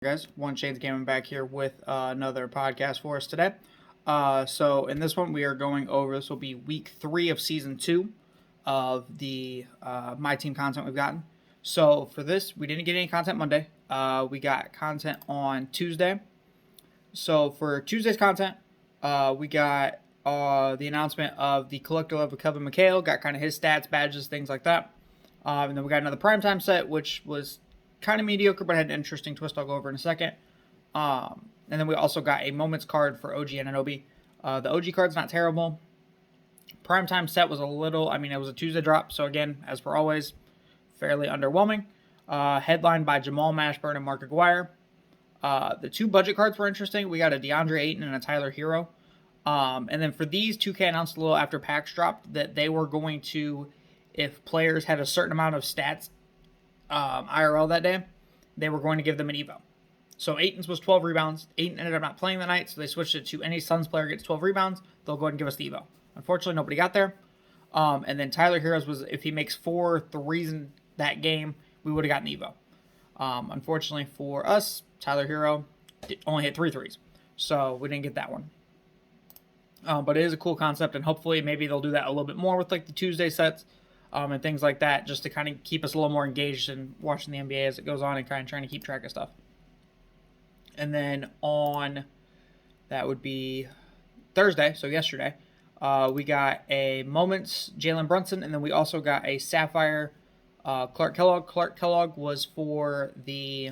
Guys, One Chains Gaming back here with another podcast for us today. So in this one, we are going over, this will be week 3 of season 2 of the My Team content we've gotten. So for this, we didn't get any content Monday. We got content on Tuesday. So for Tuesday's content, we got the announcement of the collector level Kevin McHale, got kind of his stats, badges, things like that. And then we got another primetime set, which was kind of mediocre, but had an interesting twist I'll go over in a second. And then we also got a moments card for OG and Anobi. The OG card's not terrible. Primetime set was a little, it was a Tuesday drop, so again, as per always, fairly underwhelming. Headlined by Jamal Mashburn and Mark Aguirre. The two budget cards were interesting. We got a DeAndre Ayton and a Tyler Hero. And then for these, 2K announced a little after packs dropped that they were going to, if players had a certain amount of stats IRL that day, they were going to give them an Evo. So Ayton's was 12 rebounds. Ayton ended up not playing that night, so they switched it to any Suns player gets 12 rebounds, they'll go ahead and give us the Evo. Unfortunately, nobody got there. And then Tyler Heroes was, if he makes 4 threes in that game, we would have gotten the Evo. Unfortunately for us, Tyler Hero only hit 3 threes, so we didn't get that one. But it is a cool concept, and hopefully maybe they'll do that a little bit more with like the Tuesday sets. And things like that, just to kind of keep us a little more engaged in watching the NBA as it goes on and kind of trying to keep track of stuff. And then on, that would be Thursday, so yesterday, we got a Moments Jalen Brunson, and then we also got a Sapphire Clark Kellogg. Clark Kellogg was for the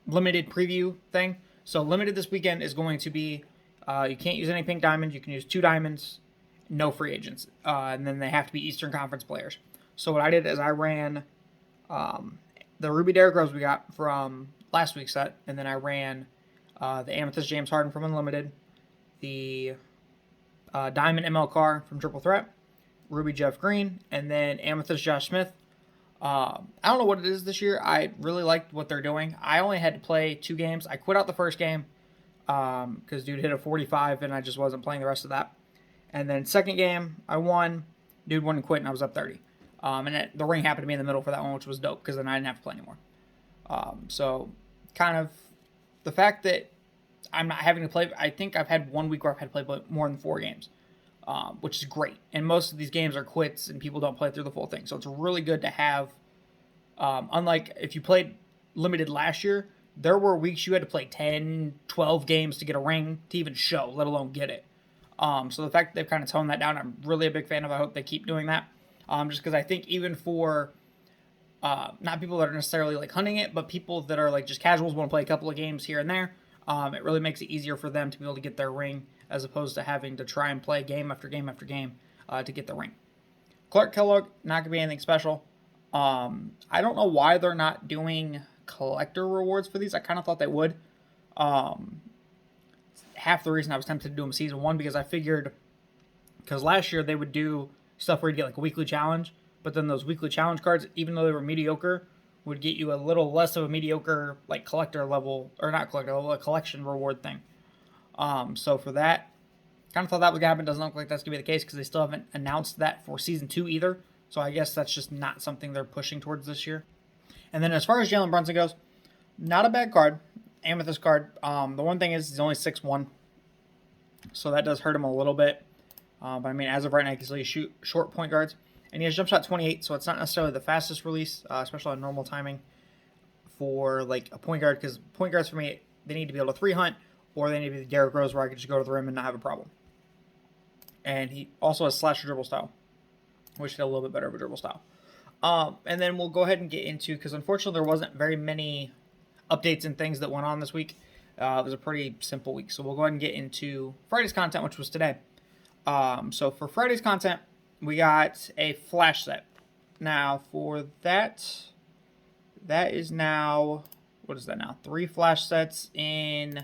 limited preview thing. So limited this weekend is going to be, you can't use any pink diamonds, you can use 2 diamonds, no free agents, and then they have to be Eastern Conference players. So what I did is I ran the Ruby Derrick Rose we got from last week's set, and then I ran the Amethyst James Harden from Unlimited, the Diamond ML Carr from Triple Threat, Ruby Jeff Green, and then Amethyst Josh Smith. I don't know what it is this year. I really liked what they're doing. I only had to play 2 games. I quit out the first game because dude hit a 45, and I just wasn't playing the rest of that. And then second game, I won. Dude won and quit, and I was up 30. And the ring happened to me in the middle for that one, which was dope, because then I didn't have to play anymore. So kind of the fact that I'm not having to play, I think I've had 1 week where I've had to play more than 4 games, which is great. And most of these games are quits, and people don't play through the full thing. So it's really good to have, unlike if you played limited last year, there were weeks you had to play 10, 12 games to get a ring to even show, let alone get it. So the fact that they've kind of toned that down, I'm really a big fan of. I hope they keep doing that. Just because I think even for not people that are necessarily like hunting it, but people that are like just casuals, want to play a couple of games here and there, it really makes it easier for them to be able to get their ring as opposed to having to try and play game after game after game to get the ring. Clark Kellogg, not going to be anything special. I don't know why they're not doing collector rewards for these. I kind of thought they would. Half the reason I was tempted to do them season 1 because I figured, because last year they would do stuff where you get like a weekly challenge, but then those weekly challenge cards, even though they were mediocre, would get you a little less of a mediocre like collector level, or not collector level, a collection reward thing. So for that, kind of thought that was gonna happen. Doesn't look like that's gonna be the case because they still haven't announced that for season 2 either. So I guess that's just not something they're pushing towards this year. And then as far as Jalen Brunson goes, not a bad card. Amethyst card. The one thing is he's only 6'1", so that does hurt him a little bit. But I mean, as of right now, he can still shoot short point guards, and he has jump shot 28, so it's not necessarily the fastest release, especially on normal timing for like a point guard. Because point guards for me, they need to be able to 3-hunt, or they need to be the Derrick Rose where I can just go to the rim and not have a problem. And he also has slasher dribble style, which is a little bit better of a dribble style. And then we'll go ahead and get into, because unfortunately there wasn't very many updates and things that went on this week. It was a pretty simple week. So we'll go ahead and get into Friday's content, which was today. So for Friday's content, we got a flash set. Now for that is now, what is that now? 3 flash sets in,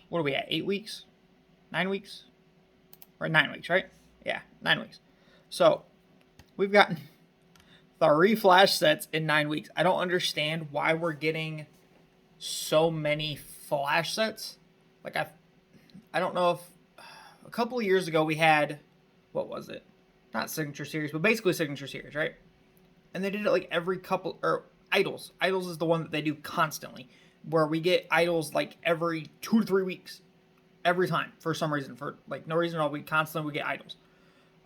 what are we at? 8 weeks? 9 weeks? Or 9 weeks, right? Yeah, 9 weeks. So we've gotten 3 flash sets in 9 weeks. I don't understand why we're getting so many flash sets. Like I don't know if a couple of years ago we had, what was it? Not Signature Series, but basically Signature Series, right? and they did it like every couple, or idols. Idols is the one that they do constantly, where we get idols like every 2 to 3 weeks, every time for some reason, for like no reason at all. We constantly get idols.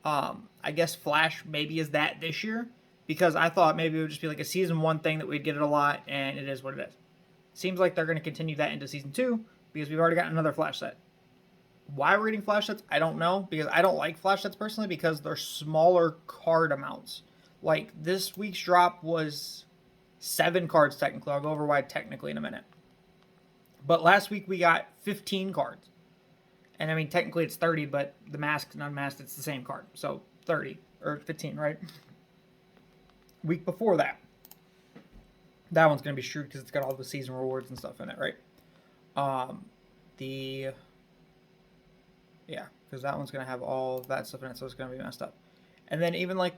I guess Flash maybe is that this year, because I thought maybe it would just be like a season 1 thing that we'd get it a lot, and it is what it is. Seems like they're going to continue that into season 2 because we've already got another Flash set. Why we're getting Flash sets, I don't know, because I don't like Flash sets personally because they're smaller card amounts. Like this week's drop was 7 cards technically. I'll go over why technically in a minute. But last week we got 15 cards. And I mean, technically it's 30, but the masked and unmasked, it's the same card. So 30 or 15, right? Week before that. That one's going to be screwed because it's got all the season rewards and stuff in it, right? Yeah, because that one's going to have all that stuff in it, so it's going to be messed up. And then even like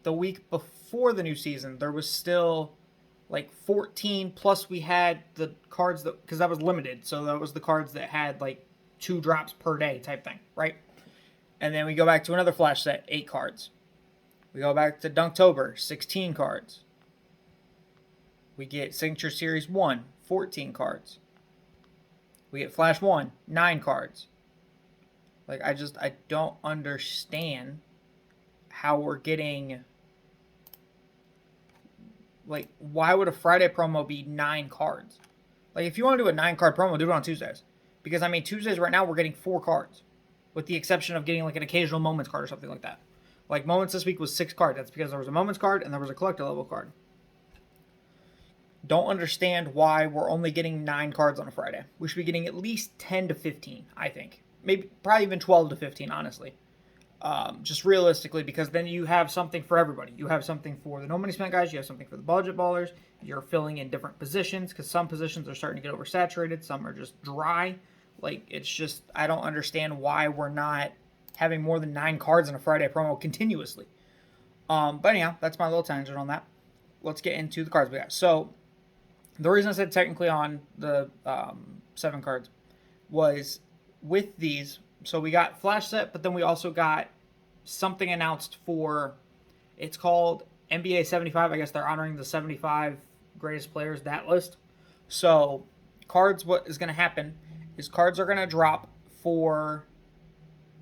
the week before the new season, there was still like 14, plus we had the cards that, because that was limited, so that was the cards that had like 2 drops per day type thing, right? And then we go back to another Flash set, 8 cards. We go back to Dunktober, 16 cards. We get Signature Series 1, 14 cards. We get Flash 1, 9 cards. Like, I don't understand how we're getting, like, why would a Friday promo be 9 cards? Like, if you want to do a 9-card promo, do it on Tuesdays. Because, I mean, Tuesdays right now, we're getting 4 cards. With the exception of getting, like, an occasional Moments card or something like that. Like, Moments this week was 6 cards. That's because there was a Moments card and there was a Collector level card. Don't understand why we're only getting 9 cards on a Friday. We should be getting at least 10 to 15, I think. Maybe, probably even 12 to 15, honestly. Just realistically, because then you have something for everybody. You have something for the no money spent guys. You have something for the budget ballers. You're filling in different positions, because some positions are starting to get oversaturated. Some are just dry. Like, it's just, I don't understand why we're not having more than 9 cards in a Friday promo continuously. But anyhow, that's my little tangent on that. Let's get into the cards we got. So, the reason I said technically on the 7 cards was with these. So we got Flash set, but then we also got something announced for, it's called NBA 75. I guess they're honoring the 75 greatest players, that list. So cards, what is going to happen is cards are going to drop for,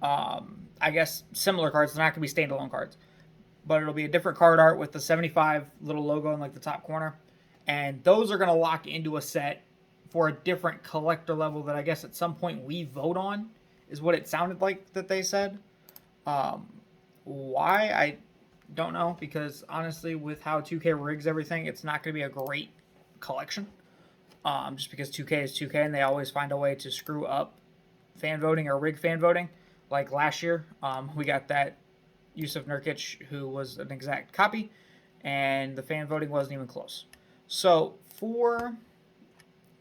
I guess, similar cards. They're not going to be standalone cards. But it'll be a different card art with the 75 little logo in like the top corner. And those are going to lock into a set for a different collector level that I guess at some point we vote on, is what it sounded like that they said. Why? I don't know, because honestly, with how 2K rigs everything, it's not going to be a great collection. Just because 2K is 2K and they always find a way to screw up fan voting or rig fan voting. Like last year, we got that Yusuf Nurkic, who was an exact copy, and the fan voting wasn't even close. So, for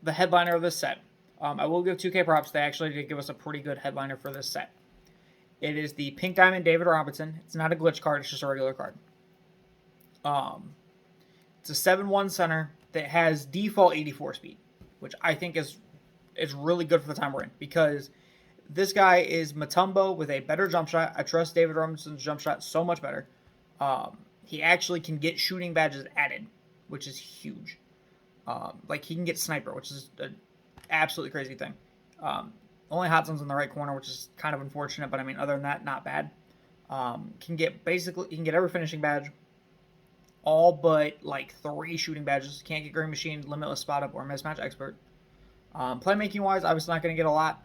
the headliner of this set, I will give 2K props. They actually did give us a pretty good headliner for this set. It is the Pink Diamond David Robinson. It's not a glitch card. It's just a regular card. It's a 7-1 center that has default 84 speed, which I think is really good for the time we're in, because this guy is Mutombo with a better jump shot. I trust David Robinson's jump shot so much better. He actually can get shooting badges added, which is huge. Like, he can get sniper, which is an absolutely crazy thing. Only hot zone's in the right corner, which is kind of unfortunate, but I mean, other than that, not bad. He can get every finishing badge, all but like 3 shooting badges. Can't get green machine, limitless spot up, or mismatch expert. Playmaking wise, obviously not going to get a lot.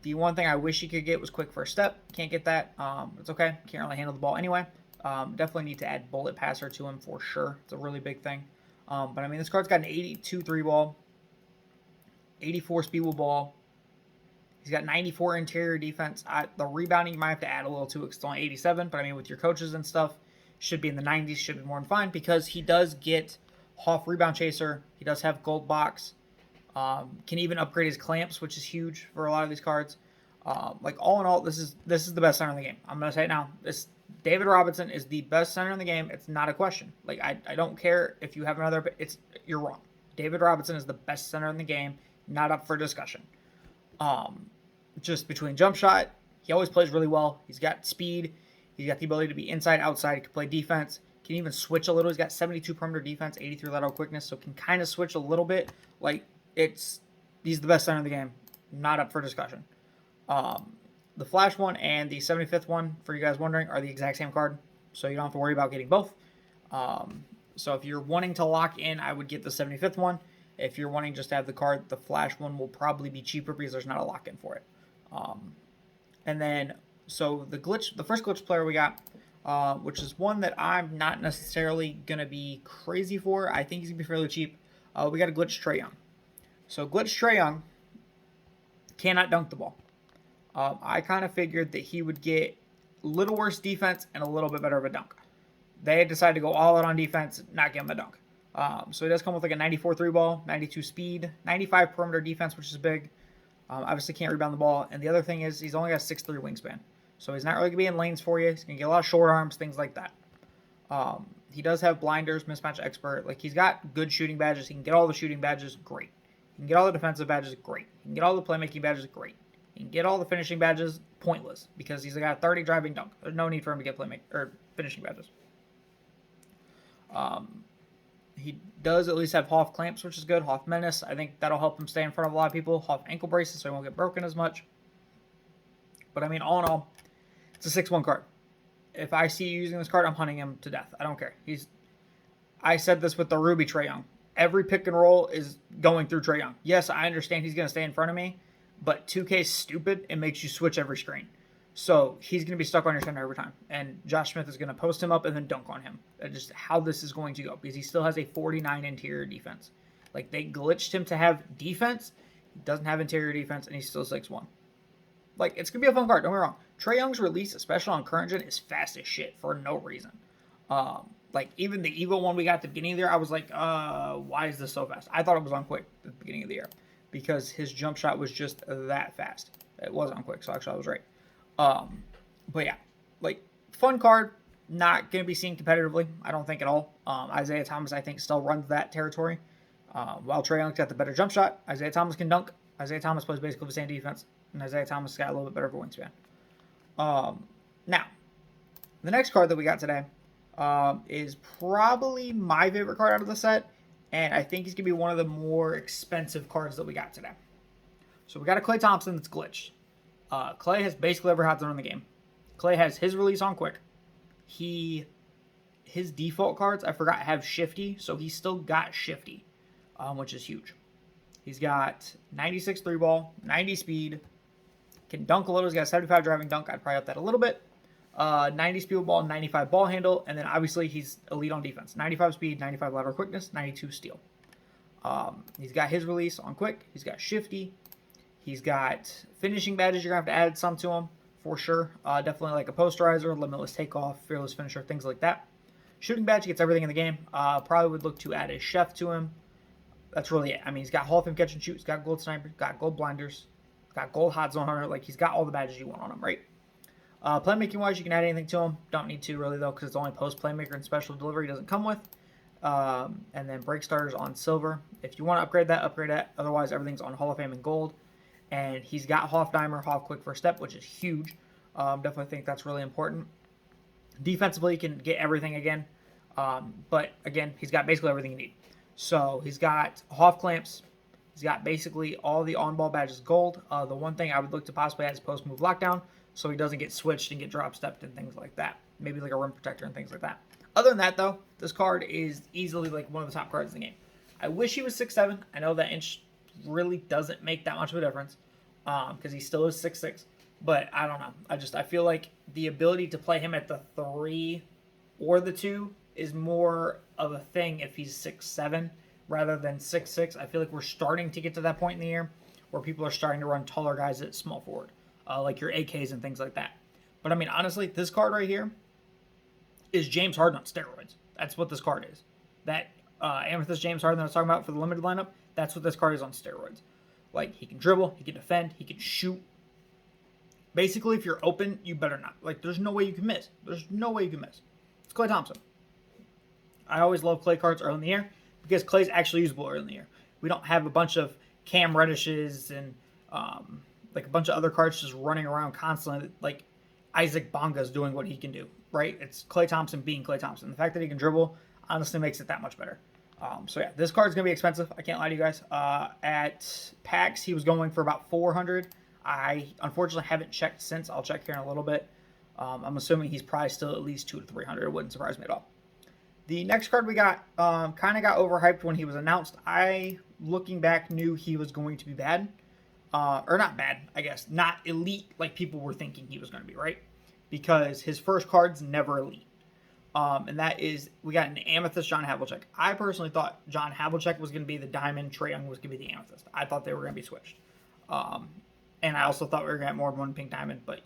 The one thing I wish he could get was quick first step. Can't get that. It's okay. Can't really handle the ball anyway. Definitely need to add bullet passer to him for sure. It's a really big thing. But I mean, this card's got an 82 3 ball, 84 speed with ball. He's got 94 interior defense. The rebounding you might have to add a little to it because it's only 87. But I mean, with your coaches and stuff, should be in the 90s. Should be more than fine, because he does get Hoff rebound chaser. He does have gold box. Can even upgrade his clamps, which is huge for a lot of these cards. Like, all in all, this is the best center in the game. I'm gonna say it now. David Robinson is the best center in the game. It's not a question. Like, I don't care if you have another. You're wrong. David Robinson is the best center in the game. Not up for discussion. Just between jump shot, he always plays really well. He's got speed. He's got the ability to be inside, outside. He can play defense. Can even switch a little. He's got 72 perimeter defense, 83 lateral quickness, so can kind of switch a little bit. Like, he's the best center in the game. Not up for discussion. The Flash one and the 75th one, for you guys wondering, are the exact same card, so you don't have to worry about getting both. So if you're wanting to lock in, I would get the 75th one. If you're wanting just to have the card, the Flash one will probably be cheaper because there's not a lock-in for it. And then, so the first glitch player we got, which is one that I'm not necessarily going to be crazy for. I think he's going to be fairly cheap. We got a glitch Trae Young. So glitch Trae Young cannot dunk the ball. I kind of figured that he would get a little worse defense and a little bit better of a dunk. They decided to go all out on defense, not give him a dunk. So he does come with like a 94 3 ball, 92 speed, 95 perimeter defense, which is big. Obviously can't rebound the ball. And the other thing is he's only got a 6'3" wingspan. So he's not really going to be in lanes for you. He's going to get a lot of short arms, things like that. He does have blinders, mismatch expert. Like, he's got good shooting badges. He can get all the shooting badges, great. He can get all the defensive badges, great. He can get all the playmaking badges, great. He can get all the finishing badges, pointless, because he's got a 30 driving dunk. There's no need for him to get finishing badges. He does at least have Hoff clamps, which is good. Hoff menace. I think that'll help him stay in front of a lot of people. Hoff ankle braces, so he won't get broken as much. But I mean, all in all, it's a 6-1 card. If I see you using this card, I'm hunting him to death. I don't care. I said this with the Ruby Trae Young. Every pick and roll is going through Trae Young. Yes, I understand he's going to stay in front of me, but 2K is stupid. It makes you switch every screen. So he's going to be stuck on your center every time. And Josh Smith is going to post him up and then dunk on him. That's just how this is going to go, because he still has a 49 interior defense. Like, they glitched him to have defense. He doesn't have interior defense, and he's still 6'1". Like, it's going to be a fun card. Don't get me wrong. Trae Young's release, especially on current gen, is fast as shit for no reason. Like, even the Evo one we got at the beginning of the year, I was like, why is this so fast? I thought it was on quick at the beginning of the year because his jump shot was just that fast. It was on quick, so actually I was right. But yeah, like, fun card, not going to be seen competitively, I don't think at all. Isaiah Thomas, I think, still runs that territory. While Trae Young's got the better jump shot, Isaiah Thomas can dunk. Isaiah Thomas plays basically the same defense, and Isaiah Thomas got a little bit better of a wingspan. Now, the next card that we got today is probably my favorite card out of the set, and I think he's going to be one of the more expensive cards that we got today. So we got a Klay Thompson that's glitched. Klay has basically every hot zone in the game. Klay has his release on quick. His default cards, I forgot, have shifty, so he's still got shifty, which is huge. He's got 96 3 ball, 90 speed, can dunk a little. He's got a 75 driving dunk. I'd probably up that a little bit. 90 speed ball, 95 ball handle, and then obviously he's elite on defense. 95 speed, 95 lateral quickness, 92 steal. He's got his release on quick. He's got shifty. He's got finishing badges. You're going to have to add some to him for sure. Definitely like a posterizer, limitless takeoff, fearless finisher, things like that. Shooting badge, he gets everything in the game. Probably would look to add a chef to him. That's really it. I mean, he's got Hall of Fame catch and shoot. He's got gold sniper. Got gold blinders. Got gold hot zone hunter. Like, he's got all the badges you want on him, right? Playmaking wise, you can add anything to him. Don't need to really though, because it's only post playmaker and special delivery doesn't come with. And then break starters on silver. If you want to upgrade that, upgrade that. Otherwise, everything's on Hall of Fame and gold. And he's got Hoff Dimer, Hoff Quick First Step, which is huge. Definitely think that's really important. Defensively, he can get everything again. But again, he's got basically everything you need. So he's got Hoff clamps. He's got basically all the on-ball badges gold. The one thing I would look to possibly add is post-move lockdown, so he doesn't get switched and get drop-stepped and things like that. Maybe like a rim protector and things like that. Other than that, though, this card is easily like one of the top cards in the game. I wish he was 6'7". I know that inch really doesn't make that much of a difference because he still is 6'6". But I don't know. I feel like the ability to play him at the 3 or the 2 is more of a thing if he's 6'7" rather than 6'6". I feel like we're starting to get to that point in the year where people are starting to run taller guys at small forward, like your AKs and things like that. But I mean, honestly, this card right here is James Harden on steroids. That's what this card is. That Amethyst James Harden that I was talking about for the limited lineup, that's what this card is on steroids. Like, he can dribble, he can defend, he can shoot. Basically, if you're open, you better not. Like, there's no way you can miss. There's no way you can miss. It's Klay Thompson. I always love Klay cards early in the year because Klay's actually usable early in the year. We don't have a bunch of Cam Reddishes and like a bunch of other cards just running around constantly. Like, Isaac Bonga's doing what he can do, right? It's Klay Thompson being Klay Thompson. The fact that he can dribble honestly makes it that much better. So yeah, this card's going to be expensive. I can't lie to you guys. At PAX, he was going for about 400. I unfortunately haven't checked since. I'll check here in a little bit. I'm assuming he's probably still at least 200 to 300. It wouldn't surprise me at all. The next card we got kind of got overhyped when he was announced. I, looking back, knew he was going to be bad. Or not bad, I guess. Not elite like people were thinking he was going to be, right? Because his first card's never elite. And that is, we got an Amethyst John Havlicek. I personally thought John Havlicek was going to be the Diamond, Trae Young was going to be the Amethyst. I thought they were going to be switched. And I also thought we were going to get more than one Pink Diamond, but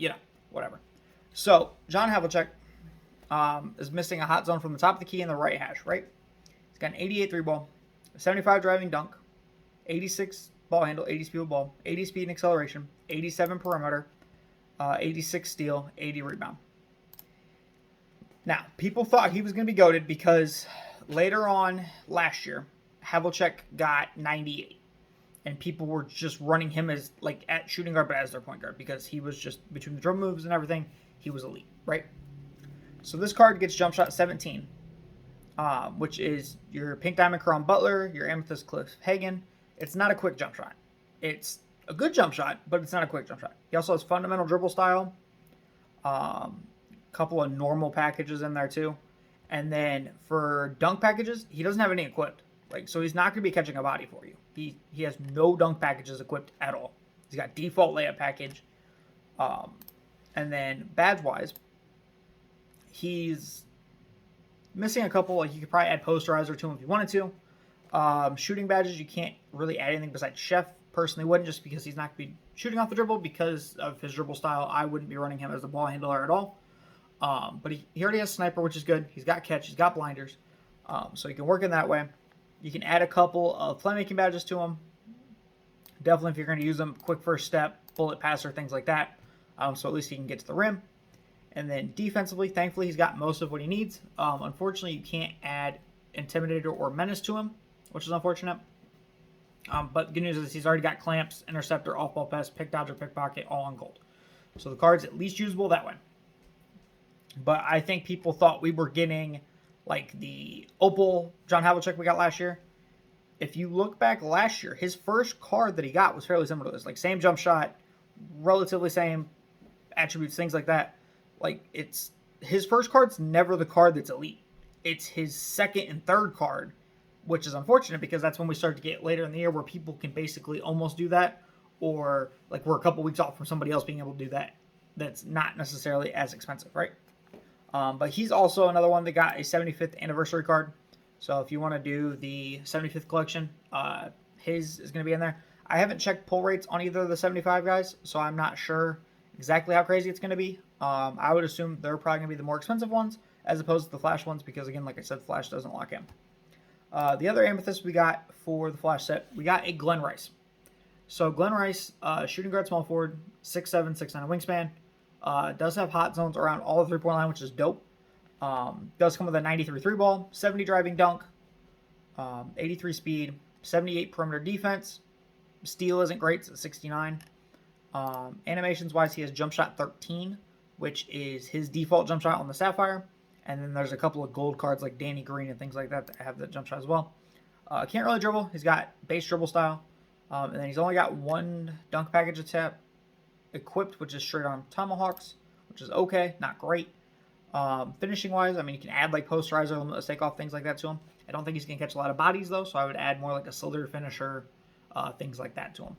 whatever. So, John Havlicek is missing a hot zone from the top of the key in the right hash, right? He's got an 88 3 ball, 75 driving dunk, 86 ball handle, 80 speed with ball, 80 speed and acceleration, 87 perimeter, 86 steal, 80 rebound. Now, people thought he was going to be goated because later on last year, Havlicek got 98. And people were just running him as, like, at shooting guard, but as their point guard. Because he was just, between the dribble moves and everything, he was elite, right? So this card gets jump shot 17. Which is your Pink Diamond Caron Butler, your Amethyst Cliff Hagan. It's not a quick jump shot. It's a good jump shot, but it's not a quick jump shot. He also has fundamental dribble style. Couple of normal packages in there too. And then for dunk packages, he doesn't have any equipped. So he's not going to be catching a body for you. He has no dunk packages equipped at all. He's got default layup package. And then badge-wise, he's missing a couple. You could probably add posterizer to him if you wanted to. Shooting badges, you can't really add anything besides Chef. Personally wouldn't, just because he's not going to be shooting off the dribble because of his dribble style. I wouldn't be running him as a ball handler at all. But he already has sniper, which is good. He's got catch. He's got blinders. So you can work in that way. You can add a couple of playmaking badges to him. Definitely if you're going to use them, quick first step, bullet passer, things like that. So at least he can get to the rim. And then defensively, thankfully, he's got most of what he needs. Unfortunately, you can't add Intimidator or Menace to him, which is unfortunate. But the good news is he's already got Clamps, Interceptor, Off-Ball Pass, Pick Dodger, Pickpocket, all on gold. So the card's at least usable that way. But I think people thought we were getting like the Opal John Havlicek we got last year. If you look back last year, his first card that he got was fairly similar to this. Like same jump shot, relatively same attributes, things like that. Like it's his first card's never the card that's elite. It's his second and third card, which is unfortunate because that's when we start to get later in the year where people can basically almost do that, or like we're a couple weeks off from somebody else being able to do that. That's not necessarily as expensive, right? But he's also another one that got a 75th anniversary card. So if you want to do the 75th collection, his is going to be in there. I haven't checked pull rates on either of the 75 guys, so I'm not sure exactly how crazy it's going to be. I would assume they're probably going to be the more expensive ones as opposed to the Flash ones because, again, like I said, Flash doesn't lock in. The other Amethyst we got for the Flash set, we got a Glen Rice. So Glen Rice, shooting guard, small forward, 6'7", 6'9" wingspan. Does have hot zones around all the three-point line, which is dope. Does come with a 93 3 ball, 70 driving dunk, 83 speed, 78 perimeter defense. Steal isn't great, it's at 69. Animations-wise, he has jump shot 13, which is his default jump shot on the Sapphire. And then there's a couple of gold cards like Danny Green and things like that that have that jump shot as well. Can't really dribble. He's got base dribble style. And then he's only got one dunk package attack equipped, which is straight on Tomahawks, which is okay, not great. Finishing wise, I mean, you can add like posterizer, limitless takeoff, things like that to him. I don't think he's going to catch a lot of bodies though, so I would add more like a slither finisher, things like that to him.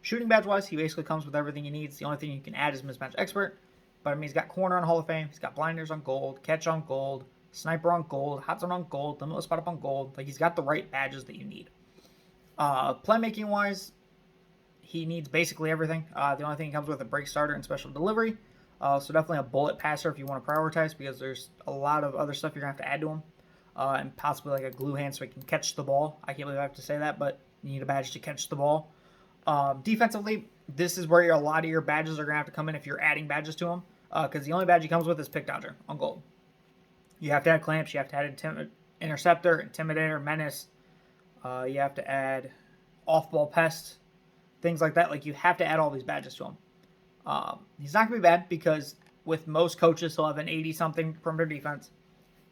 Shooting badge wise, he basically comes with everything he needs. The only thing you can add is mismatch expert, but I mean, he's got corner on Hall of Fame, he's got blinders on gold, catch on gold, sniper on gold, hot zone on gold, limitless spot up on gold. Like he's got the right badges that you need. Playmaking wise, he needs basically everything. The only thing he comes with a break starter and special delivery. So definitely a bullet passer if you want to prioritize because there's a lot of other stuff you're going to have to add to him. And possibly like a glue hand so he can catch the ball. I can't believe I have to say that, but you need a badge to catch the ball. Defensively, this is where a lot of your badges are going to have to come in if you're adding badges to him. Because the only badge he comes with is Pick Dodger on gold. You have to add Clamps, you have to add Interceptor, Intimidator, Menace. You have to add Off-Ball Pest, things like that. Like you have to add all these badges to him. He's not going to be bad because with most coaches, he'll have an 80-something perimeter defense.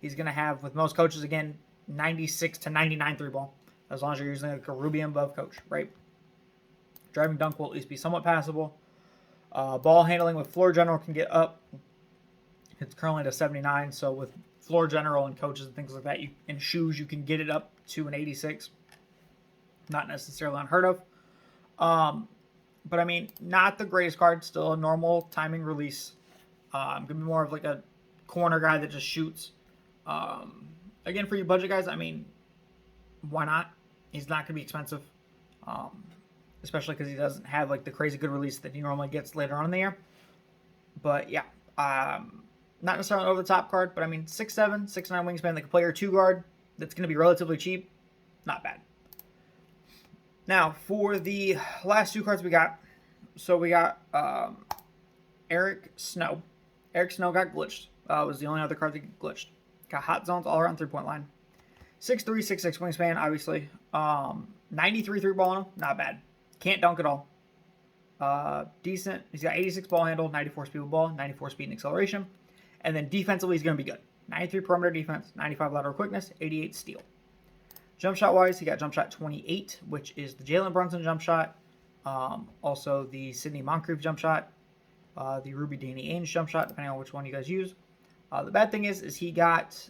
He's going to have, with most coaches, again, 96 to 99 3-ball, as long as you're using like a Ruby and above coach, right? Driving dunk will at least be somewhat passable. Ball handling with floor general can get up. It's currently to 79, so with floor general and coaches and things like that, in shoes, you can get it up to an 86. Not necessarily unheard of. But I mean, not the greatest card. Still a normal timing release. Gonna be more of like a corner guy that just shoots. Again, for you budget guys, I mean, why not? He's not gonna be expensive, especially because he doesn't have like the crazy good release that he normally gets later on in the year. But yeah, not necessarily an over the top card, but I mean, 6'7", 6'9" wingspan that can play your 2 guard. That's gonna be relatively cheap. Not bad. Now, for the last 2 cards we got, so we got Eric Snow. Eric Snow got glitched. Was the only other card that got glitched. Got hot zones all around 3-point line. 6'3", 6'6" wingspan, obviously. 93 3-ball on him, not bad. Can't dunk at all. Decent. He's got 86 ball handle, 94 speed with ball, 94 speed and acceleration. And then defensively, he's going to be good. 93 perimeter defense, 95 lateral quickness, 88 steal. Jump shot wise, he got jump shot 28, which is the Jalen Brunson jump shot. Also the Sidney Moncrief jump shot. The Ruby Danny Ainge jump shot, depending on which one you guys use. The bad thing is he got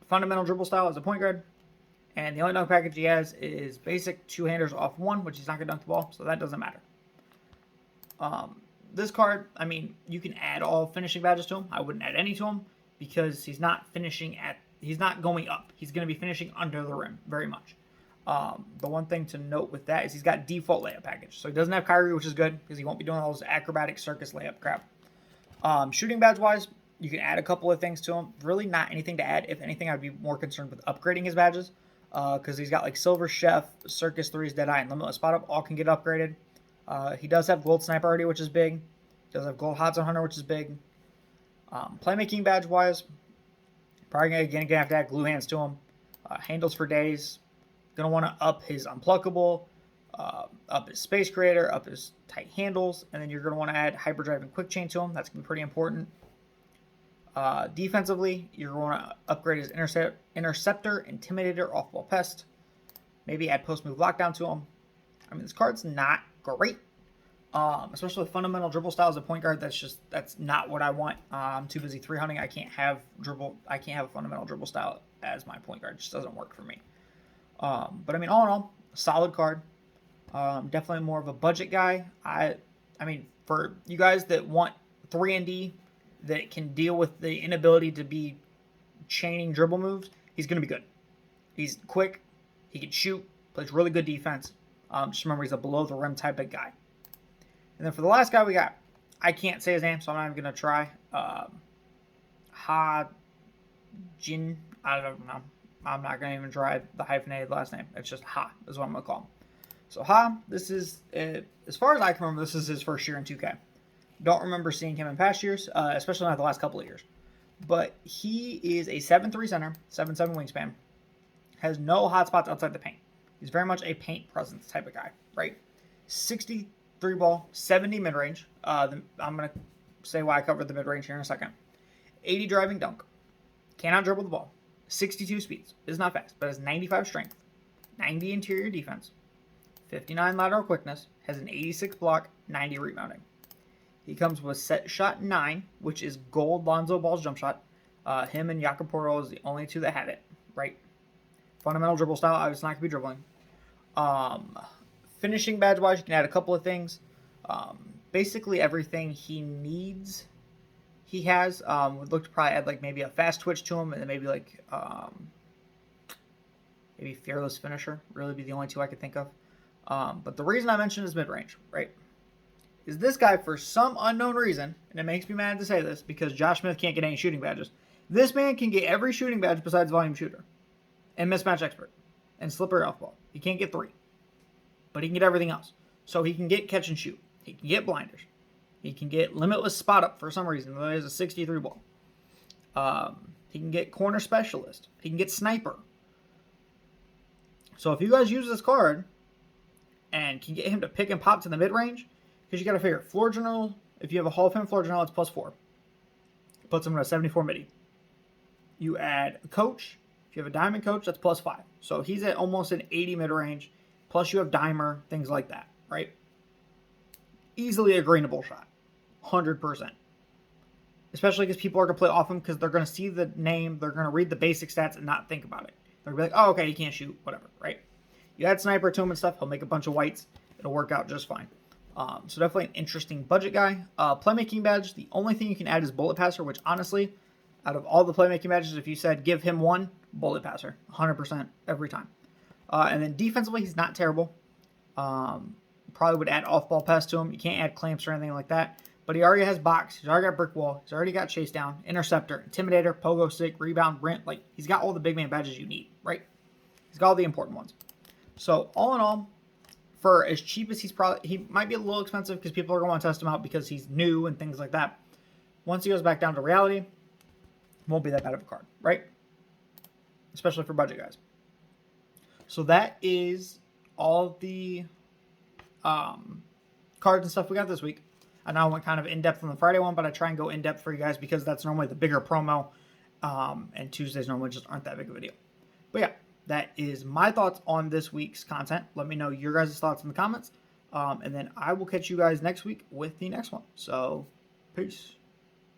fundamental dribble style as a point guard. And the only dunk package he has is basic 2-handers off 1, which he's not going to dunk the ball, so that doesn't matter. This card, I mean, you can add all finishing badges to him. I wouldn't add any to him because he's not going up. He's going to be finishing under the rim very much. The one thing to note with that is he's got default layup package. So he doesn't have Kyrie, which is good because he won't be doing all those acrobatic circus layup crap. Shooting badge wise, you can add a couple of things to him. Really not anything to add. If anything, I'd be more concerned with upgrading his badges because he's got like Silver Chef, Circus 3's Deadeye, and Limitless Spot Up. All can get upgraded. He does have Gold Sniper already, which is big. He does have Gold Hot Zone Hunter, which is big. Playmaking badge wise, probably going to have to add glue hands to him. Handles for days. Going to want to up his unpluckable, up his space creator, up his tight handles, and then you're going to want to add hyperdrive and quick chain to him. That's going to be pretty important. Defensively, you're going to upgrade his interceptor, intimidator, off-ball pest. Maybe add post-move lockdown to him. I mean, this card's not great, especially with fundamental dribble style as a point guard. That's not what I want. I'm too busy 3-hunting. I can't have a fundamental dribble style as my point guard. It just doesn't work for me. But I mean, all in all, solid card. Definitely more of a budget guy. I mean, for you guys that want 3-and-D that can deal with the inability to be chaining dribble moves, he's going to be good. He's quick. He can shoot. Plays really good defense. Just remember, he's a below-the-rim type of guy. And then for the last guy we got, I can't say his name, so I'm not even going to try. Ha-Jin. I don't know. I'm not going to even try the hyphenated last name. It's just Ha is what I'm going to call him. So Ha, this is, as far as I can remember, this is his first year in 2K. Don't remember seeing him in past years, especially not the last couple of years. But he is a 7'3 center, 7'7 wingspan. Has no hot spots outside the paint. He's very much a paint presence type of guy, right? 63 ball, 70 mid-range. I'm going to say why I covered the mid-range here in a second. 80 driving dunk. Cannot dribble the ball. 62 speeds. Is not fast, but has 95 strength. 90 interior defense. 59 lateral quickness. Has an 86 block, 90 rebounding. He comes with set shot 9, which is gold Lonzo Ball's jump shot. Him and Jakob Poeltl is the only two that have it, right? Fundamental dribble style, obviously not going to be dribbling. Finishing badge-wise, you can add a couple of things. Basically everything he needs, he has. Would look to probably add like maybe a fast twitch to him, and then maybe like maybe fearless finisher. Really be the only two I could think of. But the reason I mentioned is mid-range, right? Is this guy, for some unknown reason, and it makes me mad to say this because Josh Smith can't get any shooting badges. This man can get every shooting badge besides volume shooter and mismatch expert and slippery off ball. He can't get 3, but he can get everything else. So he can get catch and shoot. He can get blinders. He can get limitless spot up for some reason. Though he has a 63 ball. He can get corner specialist. He can get sniper. So if you guys use this card and can get him to pick and pop to the mid range, because you got to figure floor general. If you have a Hall of Fame floor general, it's +4. puts him at a 74 midi. You add a coach. If you have a diamond coach, that's +5. So he's at almost an 80 mid-range. Plus you have dimer, things like that, right? Easily a greenable shot. 100%. Especially because people are going to play off him because they're going to see the name, they're going to read the basic stats and not think about it. They're going to be like, oh, okay, he can't shoot, whatever, right? You add sniper to him and stuff, he'll make a bunch of whites. It'll work out just fine. So definitely an interesting budget guy. Playmaking badge, the only thing you can add is bullet passer, which honestly, out of all the playmaking badges, if you said give him one, bullet passer, 100% every time. And then defensively, he's not terrible. Probably would add off-ball pass to him. You can't add clamps or anything like that. But he already has box. He's already got brick wall. He's already got chase down, interceptor, intimidator, pogo stick, rebound, rent. Like, he's got all the big man badges you need, right? He's got all the important ones. So all in all, for as cheap as he might be a little expensive because people are going to want to test him out because he's new and things like that. Once he goes back down to reality, won't be that bad of a card, right? Especially for budget guys. So that is all the cards and stuff we got this week. I know I went kind of in-depth on the Friday one, but I try and go in-depth for you guys because that's normally the bigger promo. And Tuesdays normally just aren't that big of a deal. But yeah, that is my thoughts on this week's content. Let me know your guys' thoughts in the comments. And then I will catch you guys next week with the next one. So, peace.